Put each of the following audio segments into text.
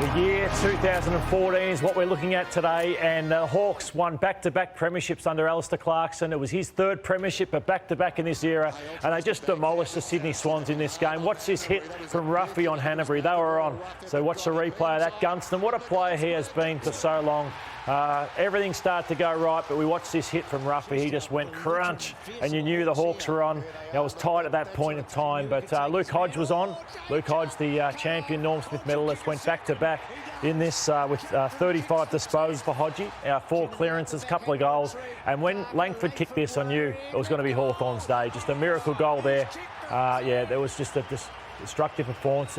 The year 2014 is what we're looking at today, and the Hawks won back-to-back premierships under Alistair Clarkson. It was his third premiership, but back-to-back in this era, and they just demolished the Sydney Swans in this game. Watch this hit from Ruffy on Hanbury. They were on, so watch the replay of that. Gunston, what a player he has been for so long. Everything started to go right, but we watched this hit from Ruffy. He just went crunch, and you knew the Hawks were on. It was tight at that point in time, but Luke Hodge was on. Luke Hodge, the champion Norm Smith medalist, went back-to-back in this with 35 disposals for Hodgie, 4 clearances, couple of goals. And when Langford kicked this, I knew it was going to be Hawthorn's day. Just a miracle goal there. Yeah, there was just a destructive performance.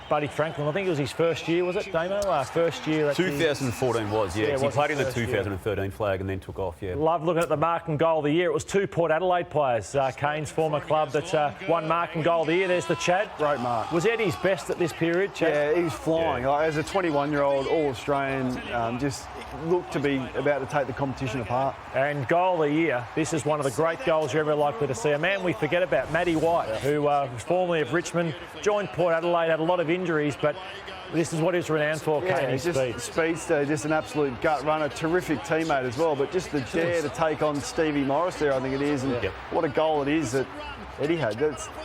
Buddy Franklin, I think it was his first year, was it, Damo? First year. 2014 was, yeah. He played in the 2013 year. flag and then took off, yeah. Love looking at the mark and goal of the year. It was 2 Port Adelaide players, Kane's former club, that won mark and goal of the year. There's the Chad. Great mark. Was Eddie's best at this period, Chad? Yeah, he was flying. Yeah. Like, as a 21-year-old All-Australian, just looked to be about to take the competition apart. And goal of the year, this is one of the great goals you're ever likely to see. A man we forget about, Matty White, who was formerly of Richmond, joined Port Adelaide, had a lot of injuries, but this is what he's renowned for, Kane, his speed. Speedster, just an absolute gut runner, terrific teammate as well, but just the dare to take on Stevie Morris there, I think it is, and what a goal it is that Eddie had.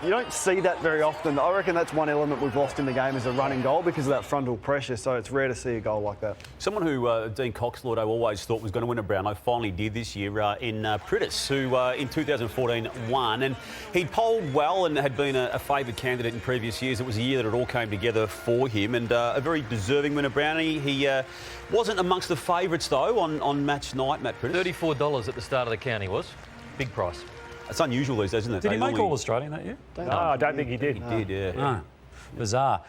You don't see that very often. I reckon that's one element we've lost in the game is a running goal because of that frontal pressure, so it's rare to see a goal like that. Someone who Dean Coxlord I always thought was going to win a Brownlow finally did this year in Pritis, who in 2014 won, and he'd polled well and had been a favoured candidate in previous years. It was a year that it all came together for him, and a very deserving winner Brownie. He wasn't amongst the favourites though on match night, Matt Pritis. $34 at the start of the count he was. Big price. It's unusual these days, isn't it? Did he make All-Australian that year? No, I don't think he did. He did, yeah. Bizarre.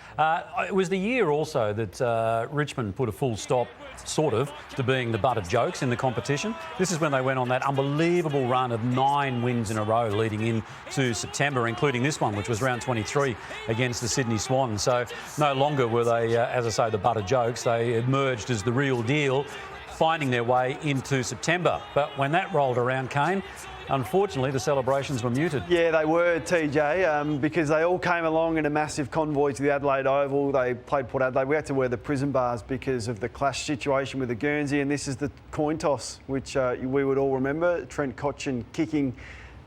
It was the year also that Richmond put a full stop, sort of, to being the butt of jokes in the competition. This is when they went on that unbelievable run of 9 wins in a row leading into September, including this one, which was round 23 against the Sydney Swans. So no longer were they, as I say, the butt of jokes. They emerged as the real deal, finding their way into September. But when that rolled around, Kane, unfortunately, the celebrations were muted. Yeah, they were, TJ, because they all came along in a massive convoy to the Adelaide Oval. They played Port Adelaide. We had to wear the prison bars because of the clash situation with the Guernsey, and this is the coin toss, which we would all remember. Trent Cotchin kicking,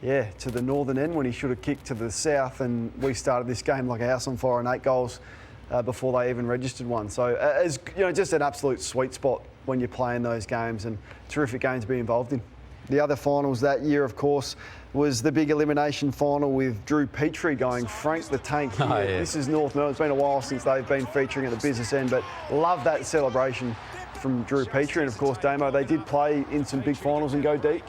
to the northern end when he should have kicked to the south, and we started this game like a house on fire and 8 goals before they even registered one. So, as you know, just an absolute sweet spot when you're playing those games, and terrific game to be involved in. The other finals that year, of course, was the big elimination final with Drew Petrie going Frank the Tank here. This is North Melbourne. It's been a while since they've been featuring at the business end, but love that celebration from Drew Petrie. And, of course, Damo, they did play in some big finals and go deep.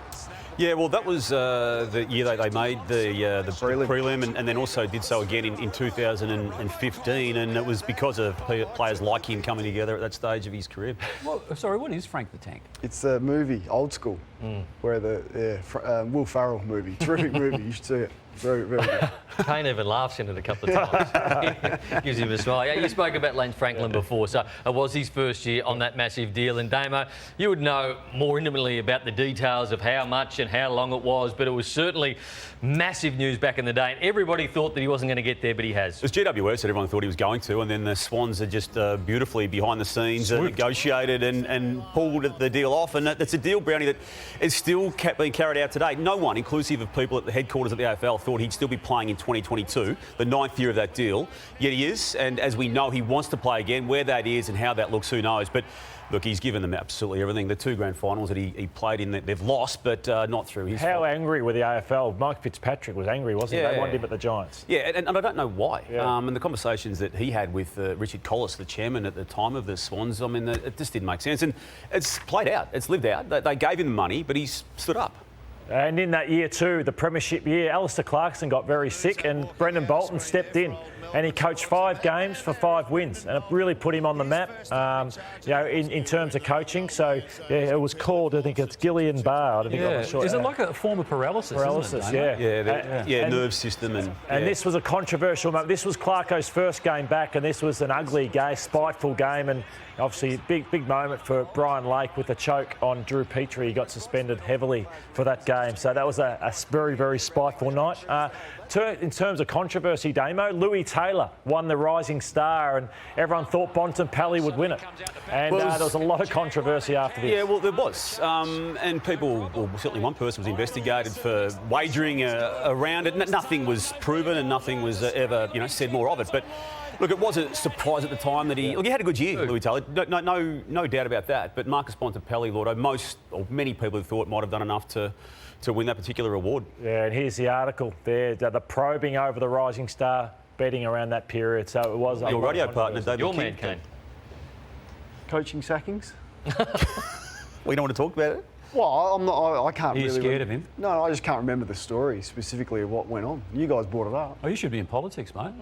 Yeah, well, that was the year they made the prelim and then also did so again in 2015, and it was because of players like him coming together at that stage of his career. Well, sorry, what is Frank the Tank? It's a movie, Old School, where Will Ferrell movie. Terrific movie, you should see it. Very, very good. Kane even laughs in it a couple of times. Gives him a smile. Yeah, you spoke about Lance Franklin before, so it was his first year on that massive deal. And Damo, you would know more intimately about the details of how much and how long it was, but it was certainly massive news back in the day. And everybody thought that he wasn't going to get there, but he has. It was GWS that everyone thought he was going to, and then the Swans are just beautifully behind the scenes negotiated and pulled the deal off. And that's a deal, Brownie, that is still being carried out today. No one, inclusive of people at the headquarters of the AFL, thought he'd still be playing in 2022, the 9th year of that deal. Yet he is, and as we know, he wants to play again. Where that is and how that looks, who knows? But look, he's given them absolutely everything. The 2 grand finals that he played in, they've lost, but not through his fault. Angry were the AFL? Mike Fitzpatrick was angry, wasn't he? They wanted him at the Giants. Yeah, and I don't know why. And the conversations that he had with Richard Collis, the chairman at the time of the Swans, I mean, it just didn't make sense. And it's played out. It's lived out. They gave him the money, but he's stood up. And in that year too, the premiership year, Alistair Clarkson got very sick and Brendan Bolton stepped in and he coached 5 games for 5 wins, and it really put him on the map, in terms of coaching. So it was called, I think it's Gillian Barr. Is it like a form of paralysis? Paralysis, nerve system and this was a controversial moment. This was Clarko's first game back, and this was an ugly game, spiteful game, and obviously big moment for Brian Lake with the choke on Drew Petrie. He got suspended heavily for that game. So that was a very, very spiteful night. in terms of controversy, Damo, Louis Taylor won the Rising Star and everyone thought Bontempelli would win it. And there was a lot of controversy after this. Yeah, well, there was. And people, well, certainly one person was investigated for wagering around it. Nothing was proven and nothing was ever, said more of it. But look, it was a surprise at the time that he had a good year, Louis Taylor. No doubt about that. But Marcus Bontempelli, Lordo, many people thought might have done enough to win that particular award. Yeah, and here's the article there, the probing over the Rising Star betting around that period. So it was... Your radio partner, David Your King. man, Kane. Coaching sackings? We don't want to talk about it? Well, I'm not. I can't. Are you really scared of him? No, I just can't remember the story specifically of what went on. You guys brought it up. Oh, you should be in politics, mate.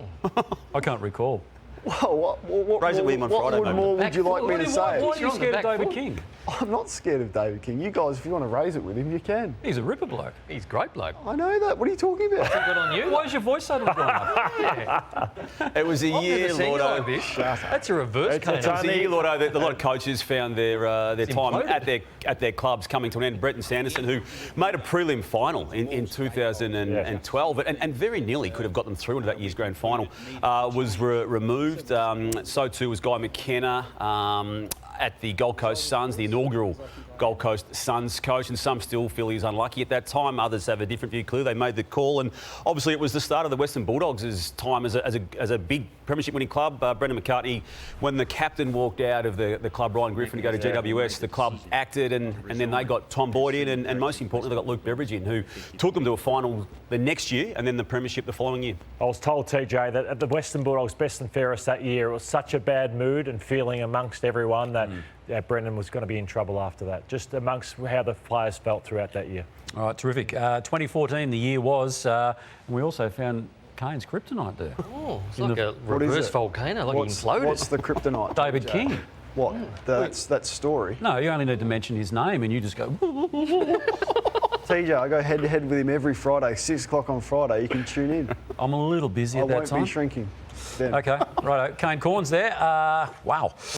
I can't recall. Well, what Raise it with him on Friday, What maybe. more would you like me to Why say? are you You're on the scared of back David foot. King? I'm not scared of David King. You guys, if you want to raise it with him, you can. He's a ripper bloke. He's a great bloke. I know that. What are you talking about? Good on you. Why is your voice suddenly gone up? It was a year, Never seen you like Lordo. this. That's a reverse Kane. It was a year, Lordo, that a lot of coaches found their time imploded. at their clubs coming to an end. Brenton Sanderson, who made a prelim final in 2012 and very nearly could have got them through into that year's grand final, was removed. So too was Guy McKenna at the Gold Coast Suns, the inaugural Gold Coast Suns coach, and some still feel he's unlucky at that time. Others have a different view. Clearly, they made the call, and obviously it was the start of the Western Bulldogs' time as a big premiership-winning club. Brendan McCartney, when the captain walked out of the club, Ryan Griffin, to go to GWS, the club acted, and then they got Tom Boyd in, and most importantly, they got Luke Beveridge in, who took them to a final the next year, and then the premiership the following year. I was told, TJ, that at the Western Bulldogs best and fairest that year, it was such a bad mood and feeling amongst everyone that Brendan was going to be in trouble after that, just amongst how the players felt throughout that year. All right, terrific. 2014, the year was. We also found Kane's kryptonite there. Oh, it's like a reverse volcano, like he imploded. What's the kryptonite? David King. What? That's that story. No, you only need to mention his name and you just go... TJ, I go head to head with him every Friday, 6 o'clock on Friday. You can tune in. I'm a little busy I at that won't time. be shrinking. Then. OK, righto. Kane Corns there. Wow.